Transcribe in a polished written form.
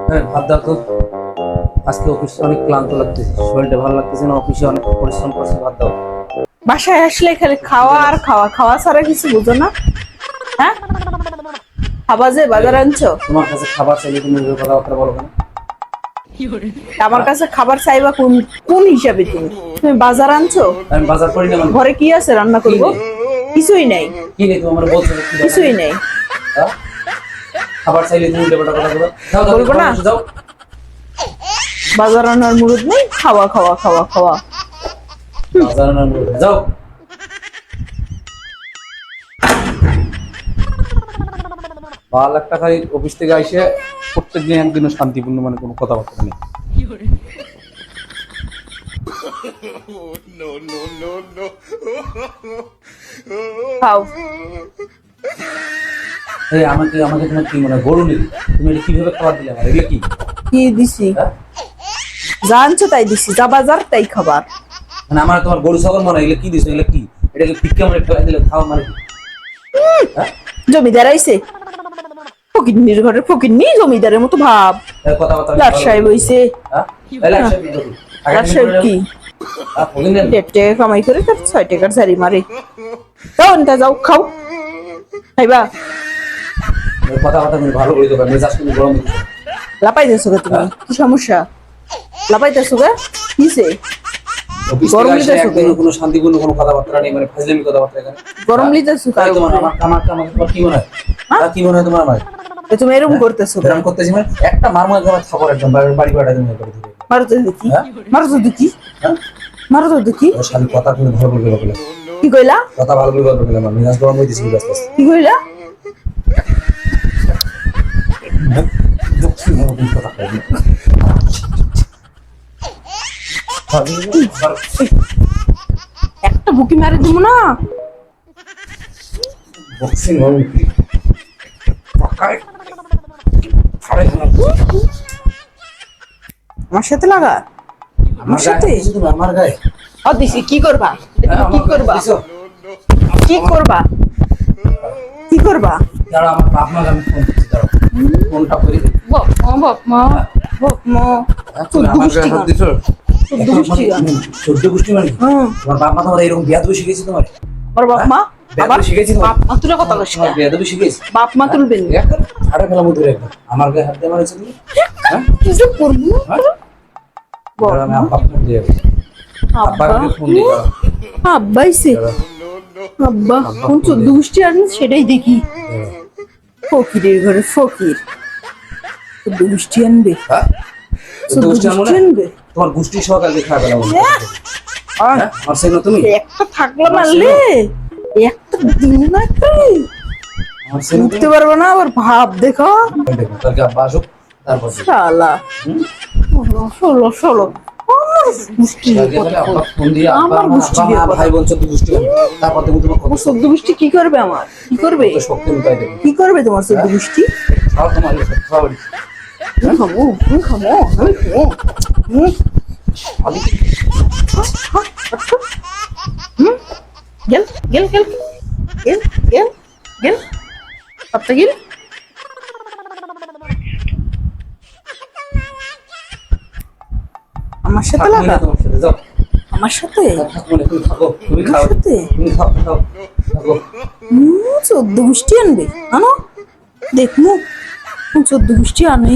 হ্যাঁ, ভাত দাও তো। আজকে অফিসে অনেক ক্লান্ত লাগতেছে, শরীরটা ভালো লাগতেছে না, অফিসে অনেক পরিশ্রম করছে। ভাত দাও। বাসায় আসলে খালি খাওয়া আর খাওয়া, খাওয়া ছাড়া কিছু বুঝো না। হ্যাঁ, খাবা যে বাজার আনছো? তোমার কাছে খাবার চাইলে তুমি এভাবে কথাবার্তা বলো কেন? আমার কাছে খাবার চাইবা কোন কোন হিসাবে? তুমি তুমি বাজার আনছো? আমি বাজার করি না মানে? ঘরে কি আছে রান্না করবো? কিছুই নাই, কি নেই? তুমি আমার বলছো যে কি দরকার? কিছুই নাই। হ্যাঁ? খাবার চাইলে তুমি উল্টো কথা বলো। যাও যাও, বলবো না। যাও। বাজার আনার মুরুদ নেই, খাওয়া খাওয়া খাওয়া খাওয়া। বাজার না বলবে, যাও। ভালো লাখ টাকায় অফিস থেকে আইসে প্রত্যেক দিন একদিনও শান্তিপূর্ণ মানে কোনো কথাবার্তা নেই। খাও। এই আমাকে আমাকে তোমার কি মনে হয় গরু নেই? তুমি এটা কিভাবে খাবার দিলে আমার? এগুলো কি? কি দিছি? হ্যাঁ? যা আনছো তাই দিছি, যা বাজার তাই খাবার। মানে আমার তোমার গরু ছাগল মনে হয়? এগুলো কি দিছো? এগুলো কি? এটাকে ভিক্ষা মানে ফেলা দিলে খাওয়া মানে কি? হ্যাঁ? জমিদার আইছে, ফকিন্নির ঘরের ফকিন্নি, জমিদারের মতো ভাব। এই কথাবার্তা লাট সাহেব হইছে। হ্যাঁ? এই লাট সাহেব কি করবে? আগে লাট তুমি সাহেব বলে কি দাও। বলেন দেন। 1.5 টাকা কামাই করে তার 6 টাকার ঝাড়ি মারে। যাও আনতে যাও, খাও। খাইবা? এই কথাবার্তা তুমি ভালো করে দেবে, মেজাজ তুমি গরম দিচ্ছ। লাপাইতেছো গে তুমি? কি সমস্যা? লাপাইতেছো গে? কিসে? অফিস গরম থেকে আইসে লিতেছো কে? একদিনও কোনো শান্তিপূর্ণ কোনো কথাবার্তা নেই, মানে ফাজলামি কথাবার্তা এখানে। গরম হ্যাঁ? লিতেছো তাই কার তোমার উপরে? আমার তোমার কি মনে হয়? হ্যাঁ, কি মনে হয় তোমার আমার? তুমি এরকম করতেছো কে? এরকম করতেছি মানে একটা মারমো একদম থাপড় একদম বাড়ি বাড়ি তুমি করে দিবে। মারো তো দেখি, হ্যাঁ? মারো তো দেখি, হ্যাঁ? মারো তো দেখি। ওর শালি কথা তুমি ভালো করে বলে। কি কইলা? কথা ভালো করে বলে আমার মেজাজ গরম হইতেছিল আস্তে আস্তে। কি কইলা? দক্ষিণ ভারতের কথা কই। একটা বুকি মারি দিব না। বক্সিং হবে পাকায় ফাড়ে না। আমার সাথে লাগা, আমার সাথে তুমি আমার গায়ে দিছি। কি করবা? কি করবা? কি করবা? কি করবা? যারা আমার বাপ মা আমি ফোন করছি, দাঁড়াও ফোনটা করে দিই। বাপ মা, বাপ মা। তুমি আমার গায়ে হাত দিছো? চোদ্দ গোষ্ঠী গান। 14 গোষ্ঠী মানে কি? তোমার বাপ মা তোমার এরকম বিয়াদবি শিখেছে তোমার? আমার বাপ মা আবার শিখেছি তোমার? বাপ মা তুলে কথা কইছ তোমার না। বিয়াদবি শিখেছে? বাপ মা তুলবেন না। ছাড়া ফেলা মতো একদম আমার গায়ে হাত দিয়ে মারেছে তুমি। হ্যাঁ? কি যে করব? হ্যাঁ? দাঁড়াও, আমি আব্বা ফোন দিয়ে যাবো। আব্বাকে ফোন দিয়ে দাও। আব্বাইছে। আব্বা কোন 14 গোষ্ঠী আনেন সেটাই দেখি। ফকিরের ঘরে ফকির 14 গোষ্ঠী আনবে। হ্যাঁ? 14 গোষ্ঠী গোষ্ঠী আনবে। তোমার গোষ্ঠী সহকারে খাবে না বলে। হ্যাঁ? আমার সেই না তুমি? একটা থাকলে মারলে একটা দিন না করে আমার সেই না উঠতে পারবে না। আবার ভাব দেখো দেখো তার কি আব্বা আসুক তারপর দেখো। শালা। ষোলো ষোলো আমার গোষ্ঠী তাকে বলে আব্বা ফোন দিয়ে আব্বা আমার গোষ্ঠী আব্বা মা ভাই বোন 14 গোষ্ঠী হবে। তারপর তুমি তোমার কত 14 গোষ্ঠী কি করবে? আমার কি করবে? শক্তি লুকাই দেবে। কি করবে তোমার 14 গোষ্ঠী? খাও তোমার খাও। আমি খাবো, আমি খাবো, আমি খাবো। গেল গেল গেল গেল গেল গেল সবটা গেল। আমার সাথে লাগা, তোমার সাথে যাও। আমার সাথে, থাকো না, তুমি থাকো, তুমি খাও, আমার সাথে। তুমি খাও খাও থাকো। 14 গোষ্ঠী আনবে আনো দেখমু 14 গোষ্ঠী আনে।